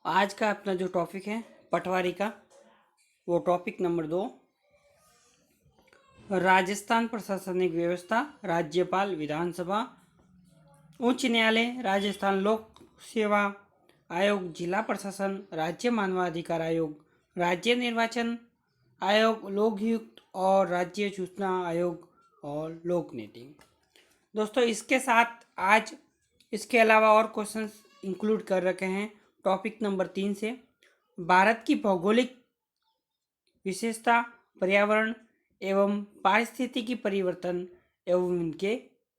आज का अपना जो टॉपिक है पटवारी का, वो टॉपिक नंबर 2, राजस्थान प्रशासनिक व्यवस्था, राज्यपाल, विधानसभा, उच्च न्यायालय, राजस्थान लोक सेवा आयोग, जिला प्रशासन, राज्य मानवाधिकार आयोग, राज्य निर्वाचन आयोग, लोकयुक्त और राज्य सूचना आयोग और लोक नीति। दोस्तों इसके साथ आज इसके अलावा और क्वेश्चंस इंक्लूड कर रखे हैं टॉपिक नंबर 3 से। भारत की भौगोलिक विशेषता, पर्यावरण एवं पारिस्थितिकी परिवर्तन एवं इनके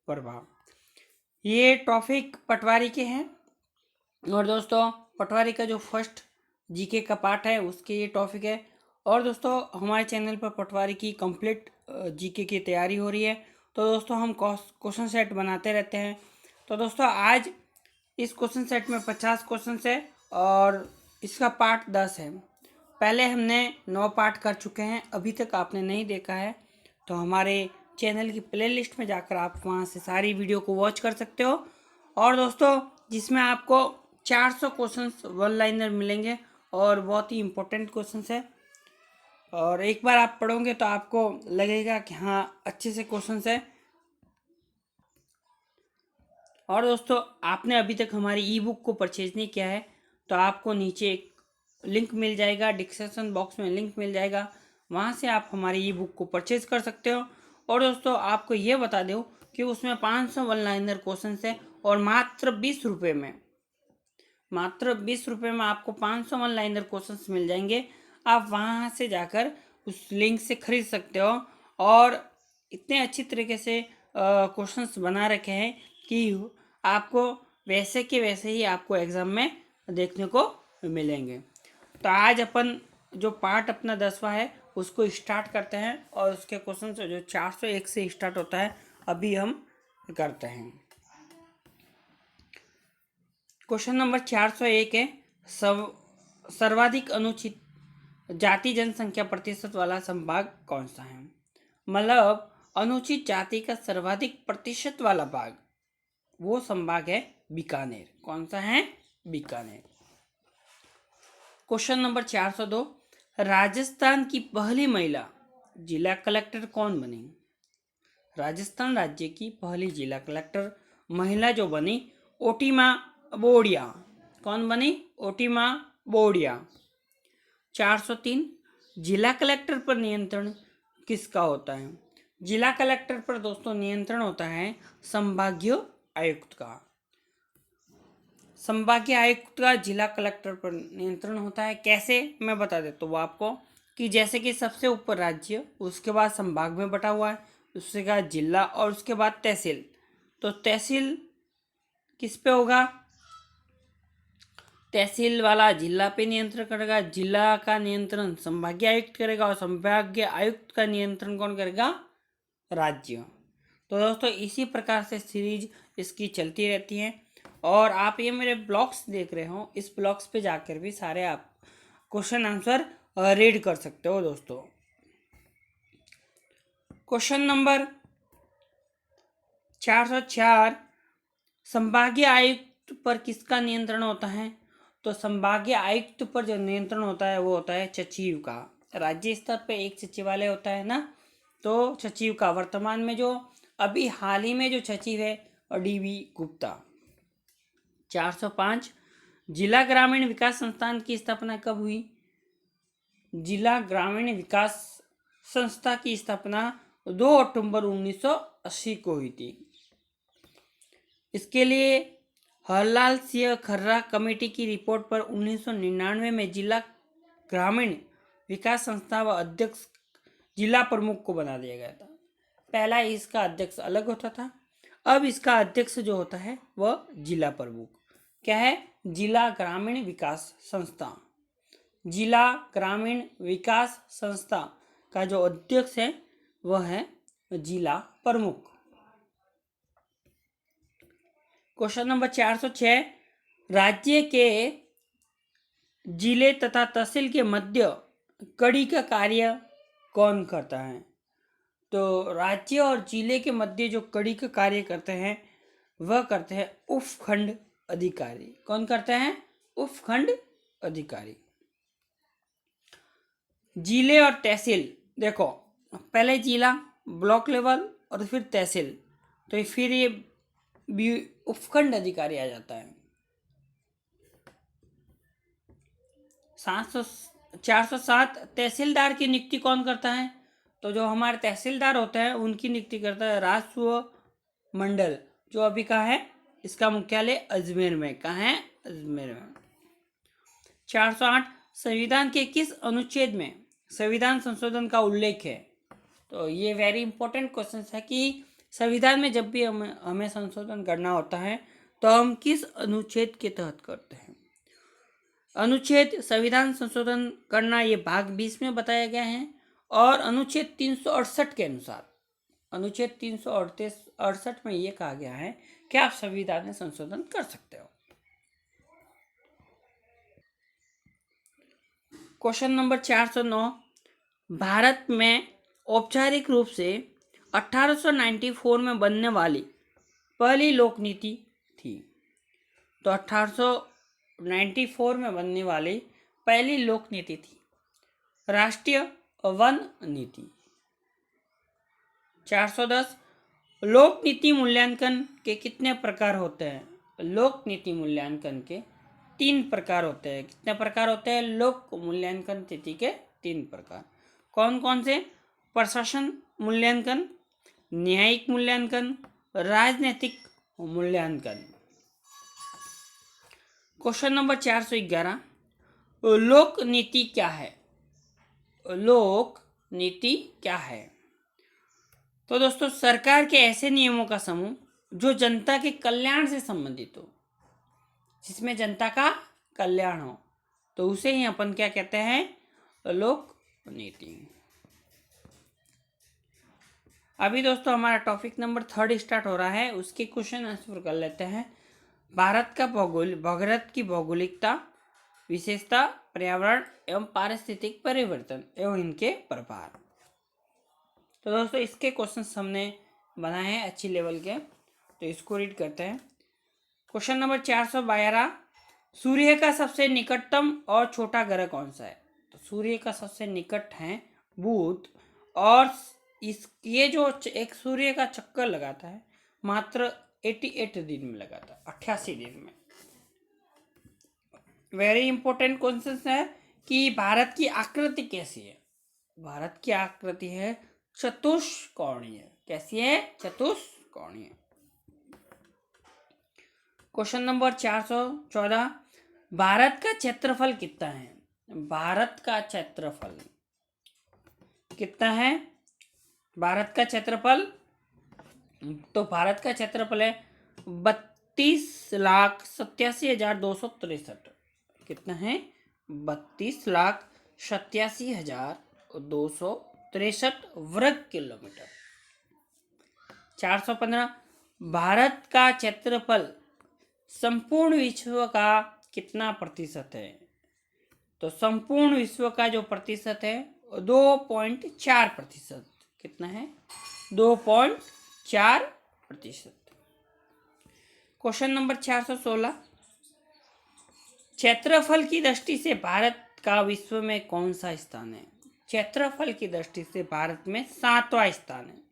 प्रभाव, ये टॉपिक पटवारी के हैं। और दोस्तों पटवारी का जो फर्स्ट जीके का पार्ट है उसके ये टॉपिक है। और दोस्तों हमारे चैनल पर पटवारी की कंप्लीट जीके की तैयारी हो रही है, तो दोस्तों हम क्वेश्चन सेट बनाते रहते हैं। तो दोस्तों आज इस क्वेश्चन सेट में 50 क्वेश्चन है और इसका पार्ट 10 है। पहले हमने 9 पार्ट कर चुके हैं, अभी तक आपने नहीं देखा है तो हमारे चैनल की प्लेलिस्ट में जाकर आप वहां से सारी वीडियो को वॉच कर सकते हो। और दोस्तों जिसमें आपको 400 क्वेश्चंस वन लाइनर मिलेंगे और बहुत ही इम्पोर्टेंट क्वेश्चंस है, और एक बार आप पढ़ोगे तो आपको लगेगा कि हाँ अच्छे से क्वेश्चंस है। और दोस्तों आपने अभी तक हमारी ई बुक को परचेज नहीं किया है तो आपको नीचे एक लिंक मिल जाएगा, डिस्क्रिप्शन बॉक्स में लिंक मिल जाएगा, वहाँ से आप हमारी ई बुक को परचेज कर सकते हो। और दोस्तों आपको ये बता दूँ कि उसमें 500 वन लाइनर क्वेश्चन है और मात्र 20 रुपये में, मात्र 20 रुपये में आपको 500 वन लाइनर क्वेश्चंस मिल जाएंगे। आप वहाँ से जाकर उस लिंक से खरीद सकते हो और इतने अच्छी तरीके से क्वेश्चंस बना रखे हैं कि आपको वैसे के वैसे ही आपको एग्ज़ाम में देखने को मिलेंगे। तो आज अपन जो पार्ट अपना 10वां है उसको स्टार्ट करते हैं और उसके क्वेश्चन जो 401 से स्टार्ट होता है अभी हम करते हैं। क्वेश्चन नंबर 401 है, सर्वाधिक अनुचित जाति जनसंख्या प्रतिशत वाला संभाग कौन सा है? मतलब अनुचित जाति का सर्वाधिक प्रतिशत वाला भाग, वो संभाग है बीकानेर। कौन सा है? बीकानेर। क्वेश्चन नंबर 402, राजस्थान की पहली महिला जिला कलेक्टर कौन बनी? राजस्थान राज्य की पहली जिला कलेक्टर महिला जो बनी, ओटीमा बोडिया। कौन बनी? ओटीमा बोडिया। 403, जिला कलेक्टर पर नियंत्रण किसका होता है? जिला कलेक्टर पर दोस्तों नियंत्रण होता है संभागीय आयुक्त का। संभागीय आयुक्त का जिला कलेक्टर पर नियंत्रण होता है। कैसे, मैं बता देता हूँ आपको कि जैसे कि सबसे ऊपर राज्य, उसके बाद संभाग में बटा हुआ है, उसके बाद जिला और उसके बाद तहसील। तो तहसील किस पे होगा? तहसील वाला जिला पे नियंत्रण करेगा, जिला का नियंत्रण संभागीय आयुक्त करेगा और संभागीय आयुक्त का नियंत्रण कौन करेगा? राज्य। तो दोस्तों इसी प्रकार से सीरीज इसकी चलती रहती है। और आप ये मेरे ब्लॉग्स देख रहे हो, इस ब्लॉग्स पे जाकर भी सारे आप क्वेश्चन आंसर रीड कर सकते हो दोस्तों। क्वेश्चन नंबर 404, संभागीय आयुक्त पर किसका नियंत्रण होता है? तो संभागीय आयुक्त पर जो नियंत्रण होता है वो होता है सचिव का। राज्य स्तर पे एक सचिवालय होता है ना, तो सचिव का। वर्तमान में जो अभी हाल ही में जो सचिव है डीवी गुप्ता। 405, जिला ग्रामीण विकास संस्थान की स्थापना कब हुई? जिला ग्रामीण विकास संस्था की स्थापना 2 अक्टूबर 1980 को हुई थी। इसके लिए हरलाल सिंह खर्रा कमेटी की रिपोर्ट पर 1999 में जिला ग्रामीण विकास संस्था व अध्यक्ष जिला प्रमुख को बना दिया गया था। पहला इसका अध्यक्ष अलग होता था, अब इसका अध्यक्ष जो होता है वह जिला प्रमुख। क्या है? जिला ग्रामीण विकास संस्था। जिला ग्रामीण विकास संस्था का जो अध्यक्ष है वह है जिला प्रमुख। क्वेश्चन नंबर 406, राज्य के जिले तथा तहसील के मध्य कड़ी का कार्य कौन करता है? तो राज्य और जिले के मध्य जो कड़ी का कार्य करते हैं वह करते हैं उपखंड अधिकारी। कौन करते हैं? उपखंड अधिकारी। जिले और तहसील, देखो पहले जिला, ब्लॉक लेवल और फिर तहसील, तो फिर ये उपखंड अधिकारी आ जाता है। 407 तहसीलदार की नियुक्ति कौन करता है? तो जो हमारे तहसीलदार होते हैं उनकी नियुक्ति करता है राजस्व मंडल, जो अभी कहाँ है, इसका मुख्यालय अजमेर में। कहाँ है? अजमेर में। 408 संविधान के किस अनुच्छेद में संविधान संशोधन का उल्लेख है? तो ये वेरी इंपॉर्टेंट क्वेश्चन है कि संविधान में जब भी हमें संशोधन करना होता है तो हम किस अनुच्छेद के तहत करते हैं? अनुच्छेद संविधान संशोधन करना ये भाग 20 में बताया गया है, और अनुच्छेद 368 के अनुसार, अनुच्छेद 368 में ये कहा गया है कि आप संविधान में संशोधन कर सकते हो। क्वेश्चन नंबर 409, भारत में औपचारिक रूप से 1894 में बनने वाली पहली लोक नीति थी। तो 1894 में बनने वाली पहली लोक नीति थी राष्ट्रीय वन नीति। 410 लोक नीति मूल्यांकन के कितने प्रकार होते हैं? लोक नीति मूल्यांकन के 3 प्रकार होते हैं। कितने प्रकार होते हैं? लोक मूल्यांकन नीति के 3 प्रकार। कौन कौन से? प्रशासन मूल्यांकन, न्यायिक मूल्यांकन, राजनीतिक मूल्यांकन। क्वेश्चन नंबर 411, लोक नीति क्या है? लोक नीति क्या है? तो दोस्तों, सरकार के ऐसे नियमों का समूह जो जनता के कल्याण से संबंधित हो, जिसमें जनता का कल्याण हो, तो उसे ही अपन क्या कहते हैं? लोक नीति। अभी दोस्तों हमारा टॉपिक नंबर 3 स्टार्ट हो रहा है, उसके क्वेश्चन आंसर कर लेते हैं। भारत की भौगोलिकता, विशेषता, पर्यावरण एवं पारिस्थितिक परिवर्तन एवं इनके प्रभाव। तो दोस्तों इसके क्वेश्चंस हमने बनाए हैं अच्छी लेवल के, तो इसको रीड करते हैं। क्वेश्चन नंबर 412, सूर्य का सबसे निकटतम और छोटा ग्रह कौन सा है? तो सूर्य का सबसे निकट है बुध, और ये जो एक सूर्य का चक्कर लगाता है मात्र 88 दिन में लगाता है, 88 दिन में। वेरी इंपॉर्टेंट क्वेश्चन है कि भारत की आकृति कैसी है? भारत की आकृति है चतुष्कोणीय। कैसी है? चतुष्कोणीय। क्वेश्चन नंबर 414, भारत का क्षेत्रफल कितना है? भारत का क्षेत्रफल कितना है? भारत का क्षेत्रफल, तो भारत का क्षेत्रफल है 32,87,263। कितना है? 32,87,263 वर्ग किलोमीटर। 415, भारत का क्षेत्रफल संपूर्ण विश्व का कितना प्रतिशत है? तो संपूर्ण विश्व का जो प्रतिशत है 2.4%। कितना है? 2.4%। क्वेश्चन नंबर 416, क्षेत्रफल की दृष्टि से भारत का विश्व में कौन सा स्थान है? क्षेत्रफल की दृष्टि से भारत में 7वां स्थान है।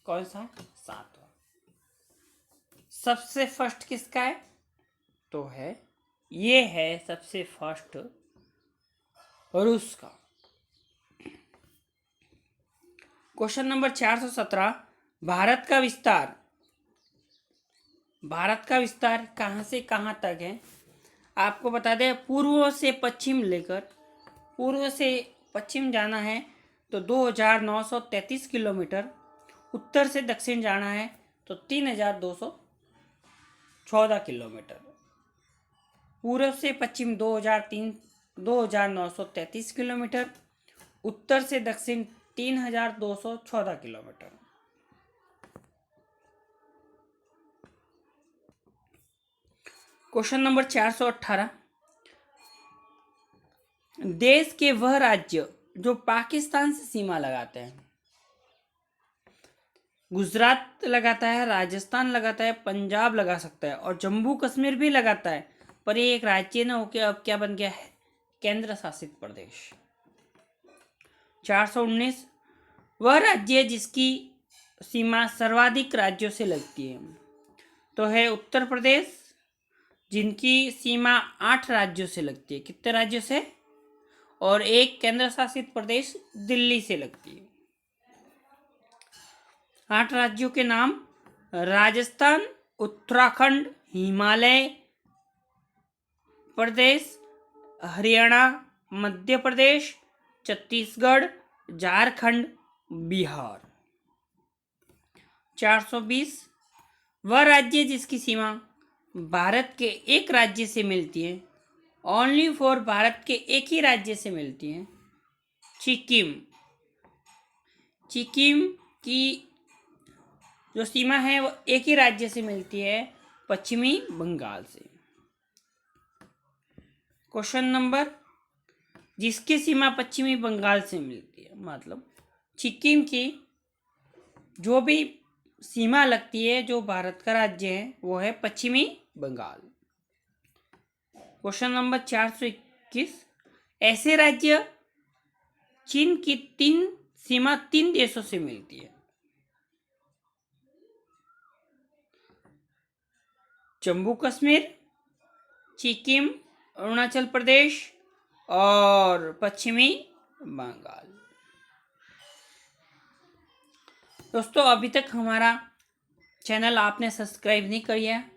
कौन सा? 7वां। सबसे फर्स्ट किसका है? तो है, ये है सबसे फर्स्ट रूस का। क्वेश्चन नंबर 417, भारत का विस्तार कहाँ से कहाँ तक है? आपको बता दें, पूर्व से पश्चिम जाना है तो 2,933 किलोमीटर, उत्तर से दक्षिण जाना है तो 3,214 किलोमीटर। पूर्व से पश्चिम 2,933 किलोमीटर, उत्तर से दक्षिण 3,214 किलोमीटर। क्वेश्चन नंबर 418, देश के वह राज्य जो पाकिस्तान से सीमा लगाते हैं, गुजरात लगाता है, राजस्थान लगाता है, पंजाब लगा सकता है और जम्मू कश्मीर भी लगाता है, पर ये एक राज्य न होकर अब क्या बन गया है? केंद्र शासित प्रदेश। 419 वह राज्य जिसकी सीमा सर्वाधिक राज्यों से लगती है, तो है उत्तर प्रदेश, जिनकी सीमा 8 राज्यों से लगती है। कितने राज्यों से? और एक केंद्र शासित प्रदेश दिल्ली से लगती है। 8 राज्यों के नाम: राजस्थान, उत्तराखंड, हिमालय प्रदेश, हरियाणा, मध्य प्रदेश, छत्तीसगढ़, झारखंड, बिहार। 420 वह राज्य जिसकी सीमा भारत के एक राज्य से मिलती है, ओनली फॉर भारत के एक ही राज्य से मिलती है, सिक्किम। सिक्किम की जो सीमा है वो एक ही राज्य से मिलती है, पश्चिमी बंगाल से। क्वेश्चन नंबर, जिसकी सीमा पश्चिमी बंगाल से मिलती है, मतलब सिक्किम की जो भी सीमा लगती है, जो भारत का राज्य है, वो है पश्चिमी बंगाल। क्वेश्चन नंबर 421 ऐसे राज्य चीन की सीमा 3 देशों से मिलती है, जम्मू कश्मीर, सिक्किम, अरुणाचल प्रदेश और पश्चिमी बंगाल। दोस्तों, अभी तक हमारा चैनल आपने सब्सक्राइब नहीं किया है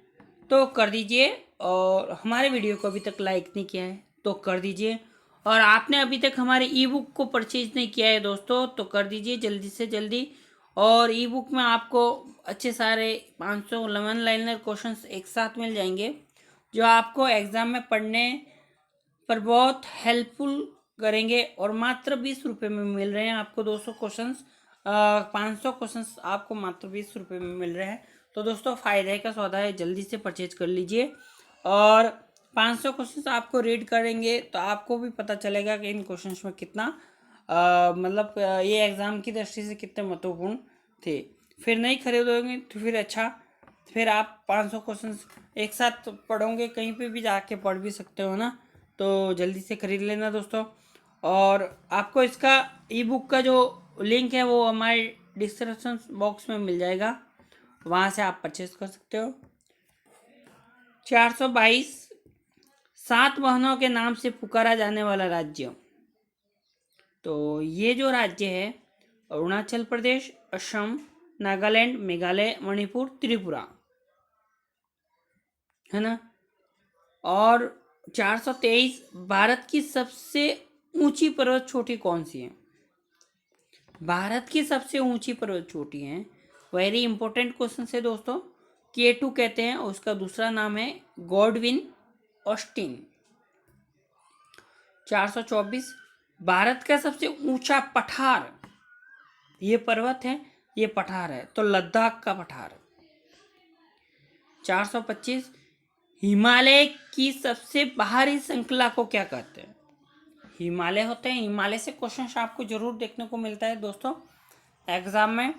तो कर दीजिए, और हमारे वीडियो को अभी तक लाइक नहीं किया है तो कर दीजिए, और आपने अभी तक हमारे ई बुक को परचेज नहीं किया है दोस्तों तो कर दीजिए जल्दी से जल्दी। और ई बुक में आपको अच्छे सारे 511 लाइनर क्वेश्चंस एक साथ मिल जाएंगे, जो आपको एग्ज़ाम में पढ़ने पर बहुत हेल्पफुल करेंगे, और मात्र 20 रुपये में मिल रहे हैं आपको 200 क्वेश्चंस। 500 क्वेश्चंस आपको मात्र 20 रुपये में मिल रहे हैं। तो दोस्तों, फ़ायदे का सौदा है, जल्दी से परचेज कर लीजिए। और 500 क्वेश्चंस आपको रीड करेंगे तो आपको भी पता चलेगा कि इन क्वेश्चंस में कितना मतलब ये एग्ज़ाम की दृष्टि से कितने महत्वपूर्ण थे। फिर नहीं खरीदोगे तो फिर आप 500 क्वेश्चंस एक साथ पढ़ोगे, कहीं पे भी जाके पढ़ भी सकते हो ना, तो जल्दी से खरीद लेना दोस्तों। और आपको इसका ई बुक का जो लिंक है वो हमारे डिस्क्रिप्शन बॉक्स में मिल जाएगा, वहाँ से आप परचेज कर सकते हो। 422 7 वाहनों के नाम से पुकारा जाने वाला राज्य, तो ये जो राज्य है अरुणाचल प्रदेश, असम, नागालैंड, मेघालय, मणिपुर, त्रिपुरा, है ना। और 423 भारत की सबसे ऊंची पर्वत चोटी कौन सी है? भारत की सबसे ऊंची पर्वत चोटी है, वेरी इंपॉर्टेंट क्वेश्चन है दोस्तों, K2 कहते हैं, उसका दूसरा नाम है गॉडविन ऑस्टिन। 424 भारत का सबसे ऊंचा पठार, ये पर्वत है, ये पठार है, तो लद्दाख का पठार। 425 हिमालय की सबसे बाहरी श्रृंखला को क्या कहते हैं? हिमालय होते हैं, हिमालय से क्वेश्चन आपको जरूर देखने को मिलता है दोस्तों एग्जाम में।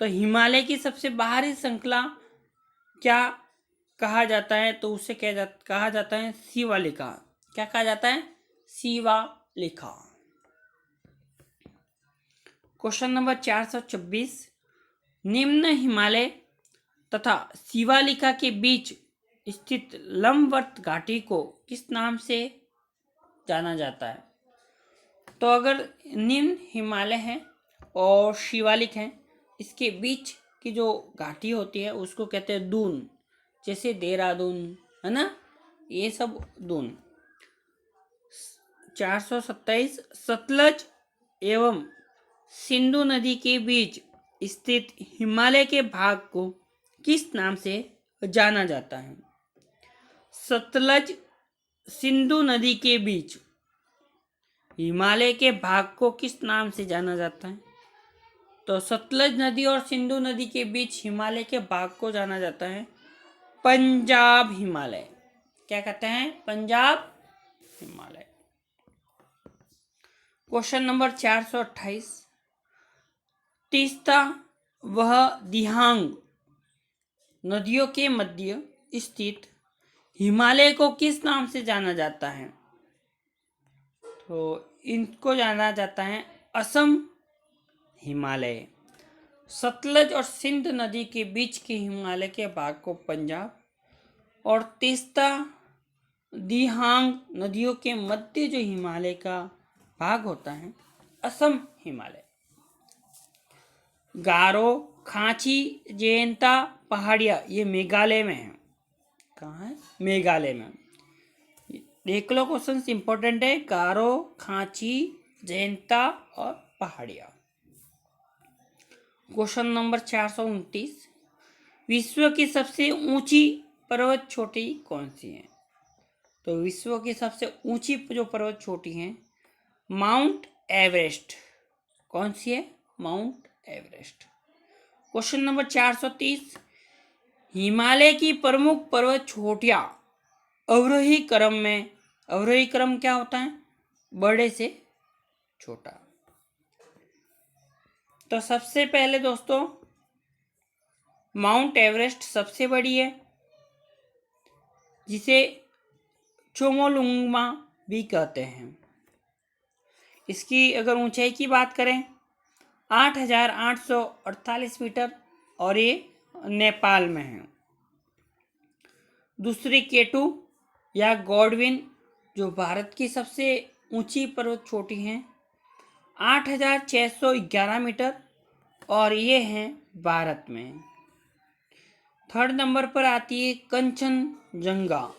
तो हिमालय की सबसे बाहरी श्रृंखला क्या कहा जाता है? तो उसे कहा जाता है शिवालिका। क्या कहा जाता है? शिवालिका। क्वेश्चन नंबर 426 निम्न हिमालय तथा शिवालिका के बीच स्थित लंबवत घाटी को किस नाम से जाना जाता है? तो अगर निम्न हिमालय है और शिवालिक है, इसके बीच की जो घाटी होती है उसको कहते हैं दून, जैसे देहरादून है ना, ये सब दून। 427 सतलज एवं सिंधु नदी के बीच स्थित हिमालय के भाग को किस नाम से जाना जाता है? सतलज सिंधु नदी के बीच हिमालय के भाग को किस नाम से जाना जाता है? तो सतलज नदी और सिंधु नदी के बीच हिमालय के भाग को जाना जाता है पंजाब हिमालय। क्या कहते हैं? पंजाब हिमालय। क्वेश्चन नंबर 428 तीस्ता वह दिहांग नदियों के मध्य स्थित हिमालय को किस नाम से जाना जाता है? तो इनको जाना जाता है असम हिमालय। सतलज और सिंध नदी के बीच के हिमालय के भाग को पंजाब, और तीस्ता दिहांग नदियों के मध्य जो हिमालय का भाग होता है असम हिमालय। गारो, खांची, जयंता पहाड़ियाँ ये मेघालय में है। कहाँ है? मेघालय में। देख लो, क्वेश्चन इंपॉर्टेंट है। गारो, खांची, जयंता और पहाड़ियाँ। क्वेश्चन नंबर 429, विश्व की सबसे ऊंची पर्वत चोटी कौन सी है? तो विश्व की सबसे ऊंची जो पर्वत चोटी है माउंट एवरेस्ट। कौन सी है? Mount Everest. Question number 430, Himalaya की प्रमुख पर्वत चोटियां अवरोही क्रम में। अवरोही क्रम क्या होता है? बड़े से छोटा। तो सबसे पहले दोस्तों माउंट एवरेस्ट सबसे बड़ी है, जिसे चोमोलुंगमा भी कहते हैं। इसकी अगर ऊंचाई की बात करें 8,848 मीटर, और ये नेपाल में है। दूसरी केटू या गॉडविन जो भारत की सबसे ऊंची पर्वत चोटी है 8,611 मीटर, और ये है भारत में। थर्ड नंबर पर आती है कंचनजंगा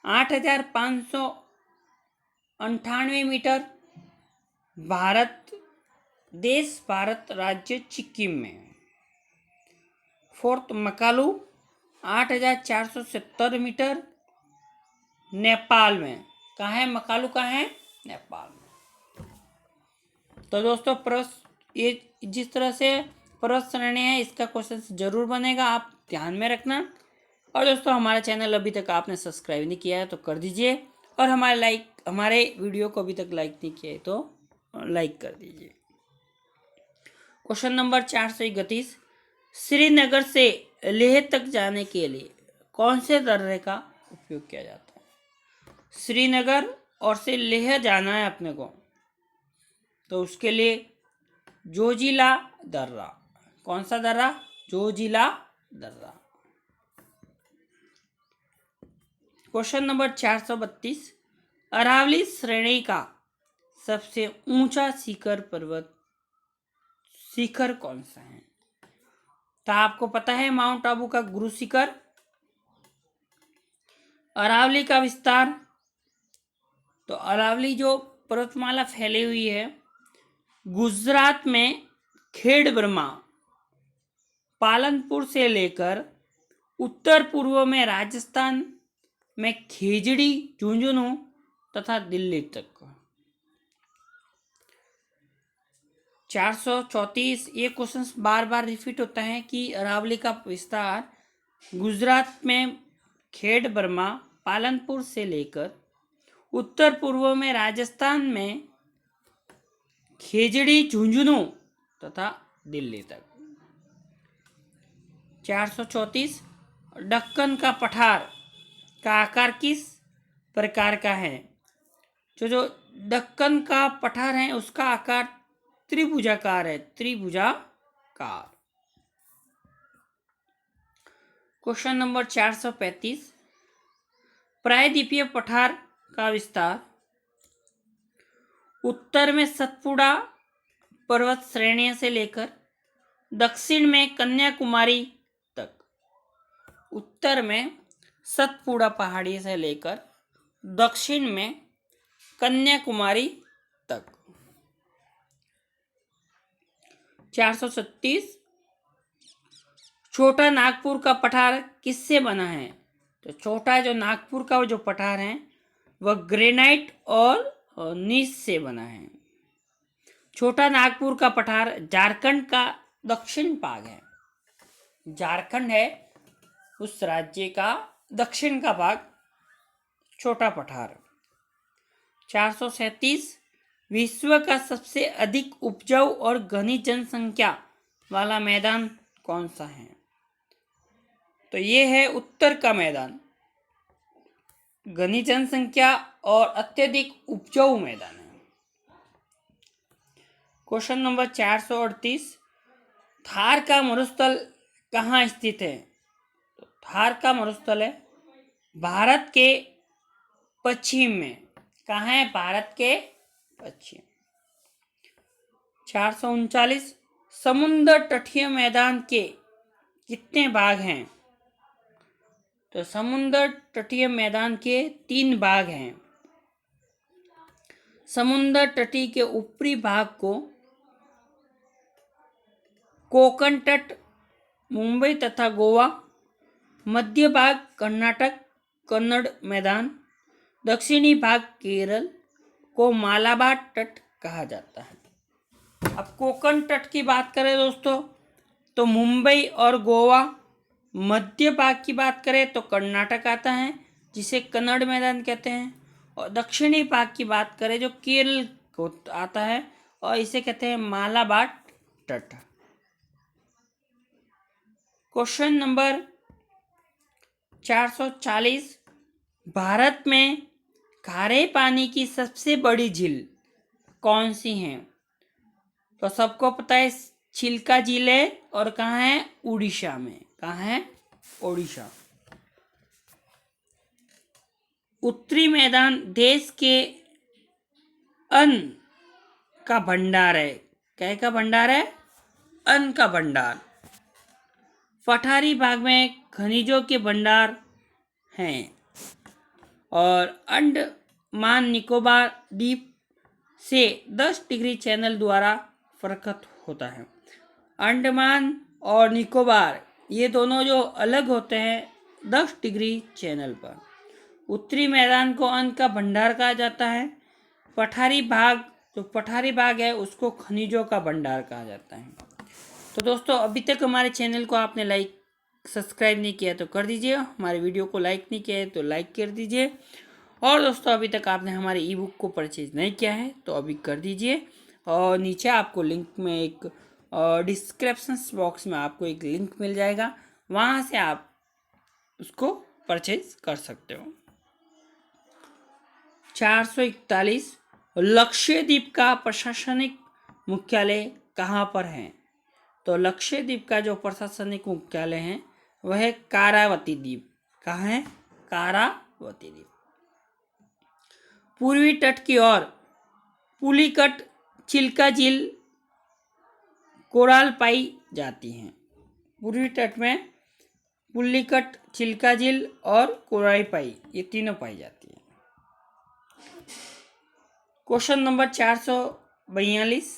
8,598 मीटर, भारत देश भारत राज्य सिक्किम में। फोर्थ मकालू 8,470 मीटर, नेपाल में। कहाँ है मकालू? कहाँ है? नेपाल में। तो दोस्तों ये जिस तरह से पर्वत श्रेणी है इसका क्वेश्चन जरूर बनेगा, आप ध्यान में रखना। और दोस्तों हमारा चैनल अभी तक आपने सब्सक्राइब नहीं किया है तो कर दीजिए, और हमारे वीडियो को अभी तक लाइक नहीं किया है तो लाइक कर दीजिए। क्वेश्चन नंबर 431, श्रीनगर से लेह तक जाने के लिए कौन से दर्रे का उपयोग किया जाता है? श्रीनगर और से लेह जाना है अपने को, तो उसके लिए जोजिला दर्रा। कौन सा दर्रा? जोजिला दर्रा। क्वेश्चन नंबर 432, अरावली श्रेणी का सबसे ऊंचा शिखर कौन सा है? तो आपको पता है माउंट आबू का गुरु शिखर। अरावली का विस्तार, तो अरावली जो पर्वतमाला फैली हुई है गुजरात में खेड़ ब्रह्मा, पालनपुर से लेकर उत्तर पूर्व में राजस्थान में खेजड़ी, झुंझुनू तथा दिल्ली तक। 434, ये क्वेश्चन बार बार रिपीट होता है कि अरावली का विस्तार गुजरात में खेड़ ब्रह्मा, पालनपुर से लेकर उत्तर पूर्व में राजस्थान में खेजड़ी, झुंझुनू तथा दिल्ली तक। 434, दक्कन का पठार का आकार किस प्रकार का है? जो दक्कन का पठार है उसका आकार त्रिभुजाकार है, त्रिभुजाकार। क्वेश्चन नंबर 435, प्रायद्वीपीय पठार का विस्तार उत्तर में सतपुड़ा पर्वत श्रेणी से लेकर दक्षिण में कन्याकुमारी तक। उत्तर में सतपुड़ा पहाड़ी से लेकर दक्षिण में कन्याकुमारी तक। 436, छोटा नागपुर का पठार किससे बना है? तो छोटा जो नागपुर का जो पठार है वह ग्रेनाइट और नीस से बना है। छोटा नागपुर का पठार झारखंड का दक्षिण भाग है। झारखंड है उस राज्य का दक्षिण का भाग छोटा पठार। 437, विश्व का सबसे अधिक उपजाऊ और घनी जनसंख्या वाला मैदान कौन सा है? तो ये है उत्तर का मैदान। घनी जनसंख्या और अत्यधिक उपजाऊ मैदान है। क्वेश्चन नंबर 438, थार का मरुस्थल कहाँ स्थित है? तो थार का मरुस्थल है भारत के पश्चिम में। कहाँ है? भारत के पश्चिम। 439, समुद्र तटीय मैदान के कितने भाग हैं? तो समुद्र तटीय मैदान के 3 भाग हैं। समुद्र तटी के ऊपरी भाग को कोंकण तट, मुंबई तथा गोवा, मध्य भाग कर्नाटक, कन्नड़ मैदान, दक्षिणी भाग केरल को मालाबार तट कहा जाता है। अब कोंकण तट की बात करें दोस्तों तो मुंबई और गोवा, मध्य भाग की बात करें तो कर्नाटक आता है जिसे कन्नड़ मैदान कहते हैं, और दक्षिणी भाग की बात करें जो केरल को आता है और इसे कहते हैं मालाबार तट। क्वेश्चन नंबर 440, भारत में खारे पानी की सबसे बड़ी झील कौन सी है? तो सबको पता है चिल्का झील है, और कहाँ है? उड़ीसा में। कहाँ है? ओडिशा। उत्तरी मैदान देश के अन्न का भंडार है। क्या का भंडार है? अन्न का भंडार। पठारी भाग में खनिजों के भंडार हैं, और अंडमान निकोबार द्वीप से 10 डिग्री चैनल द्वारा प्रकट होता है। अंडमान और निकोबार ये दोनों जो अलग होते हैं 10 डिग्री चैनल पर। उत्तरी मैदान को अन्न का भंडार कहा जाता है। पठारी भाग, जो पठारी भाग है उसको खनिजों का भंडार कहा जाता है। तो दोस्तों अभी तक हमारे चैनल को आपने सब्सक्राइब नहीं किया तो कर दीजिए, हमारे वीडियो को लाइक नहीं किया है तो लाइक कर दीजिए, और दोस्तों अभी तक आपने हमारे ई बुक को परचेज नहीं किया है तो अभी कर दीजिए। और नीचे आपको लिंक में एक डिस्क्रिप्शन बॉक्स में आपको एक लिंक मिल जाएगा, वहाँ से आप उसको परचेज कर सकते हो। 441, लक्षद्वीप का प्रशासनिक मुख्यालय कहाँ पर है? तो लक्षद्वीप का जो प्रशासनिक मुख्यालय है वह है कारावती द्वीप। कहाँ है? कारावती द्वीप। पूर्वी तट की ओर पुलिकट, चिल्का झील, कोराल पाई जाती हैं। पूर्वी तट में पुलिकट, चिल्का झील और कोराल पाई ये तीनों पाई जाती हैं। क्वेश्चन नंबर 442,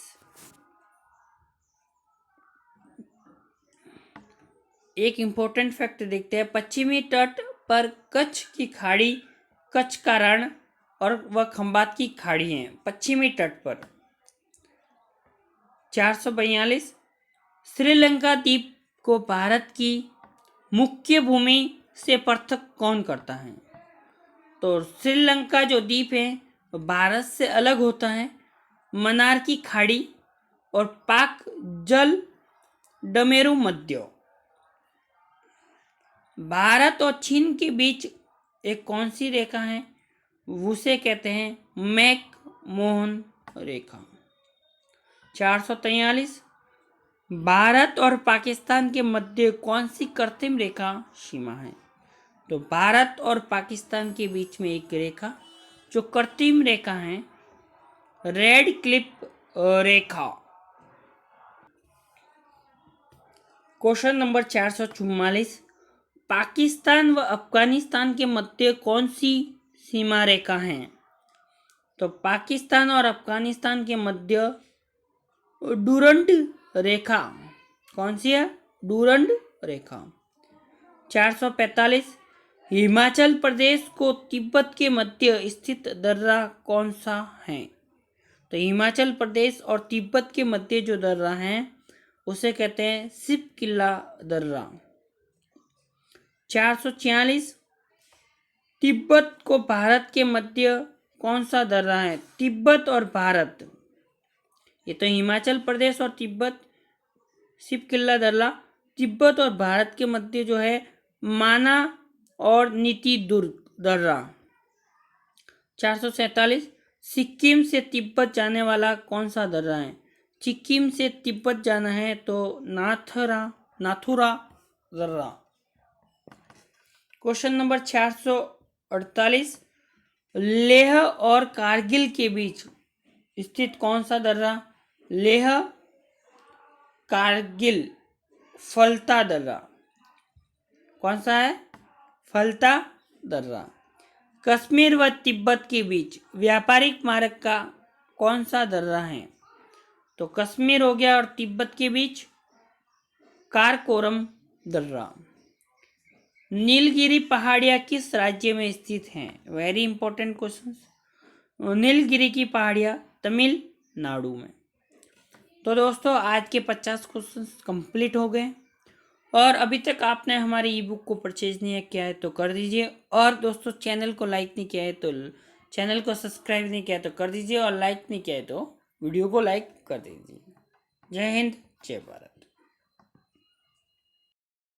एक इंपॉर्टेंट फैक्ट देखते हैं। पश्चिमी तट पर कच्छ की खाड़ी, कच्छ का रण और वह खंबात की खाड़ी हैं पश्चिमी तट पर। 442, श्रीलंका द्वीप को भारत की मुख्य भूमि से पृथक कौन करता है? तो श्रीलंका जो द्वीप है भारत से अलग होता है मन्नार की खाड़ी और पाक जल डमेरू मध्य। भारत और चीन के बीच एक कौन सी रेखा है? उसे कहते हैं मैक मोहन रेखा। 443, भारत और पाकिस्तान के मध्य कौन सी कृत्रिम रेखा सीमा है? तो भारत और पाकिस्तान के बीच में एक रेखा जो कृत्रिम रेखा है रेड क्लिफ रेखा। क्वेश्चन नंबर 444, पाकिस्तान व अफगानिस्तान के मध्य कौन सी सीमा रेखा है? तो पाकिस्तान और अफगानिस्तान के मध्य डूरंड रेखा। कौन सी है? डूरंड रेखा। 445, हिमाचल प्रदेश को तिब्बत के मध्य स्थित दर्रा कौन सा है? तो हिमाचल प्रदेश और तिब्बत के मध्य जो दर्रा है उसे कहते हैं सिप किला दर्रा। 446, तिब्बत को भारत के मध्य कौन सा दर्रा है? तिब्बत और भारत, ये तो हिमाचल प्रदेश और तिब्बत सिप किला दर्रा। तिब्बत और भारत के मध्य जो है माना और नीति दुर्ग दर्रा। 447 सिक्किम से तिब्बत जाने वाला कौन सा दर्रा है? सिक्किम से तिब्बत जाना है तो नाथुरा दर्रा। क्वेश्चन नंबर 448 लेह और कारगिल के बीच स्थित कौन सा दर्रा? लेह कारगिल फलता दर्रा। कौन सा है? फलता दर्रा। कश्मीर व तिब्बत के बीच व्यापारिक मार्ग का कौन सा दर्रा है? तो कश्मीर हो गया और तिब्बत के बीच कारकोरम दर्रा। नीलगिरी पहाड़ियाँ किस राज्य में स्थित हैं? Very important question. नीलगिरी की पहाड़ियाँ तमिलनाडु में। तो दोस्तों आज के 50 क्वेश्चन कंप्लीट हो गए और अभी तक आपने हमारी ई बुक को परचेज नहीं किया है तो कर दीजिए और दोस्तों चैनल को लाइक नहीं किया है तो चैनल को सब्सक्राइब नहीं किया है तो कर दीजिए और लाइक नहीं किया है तो वीडियो को लाइक कर दीजिए। जय हिंद, जय भारत।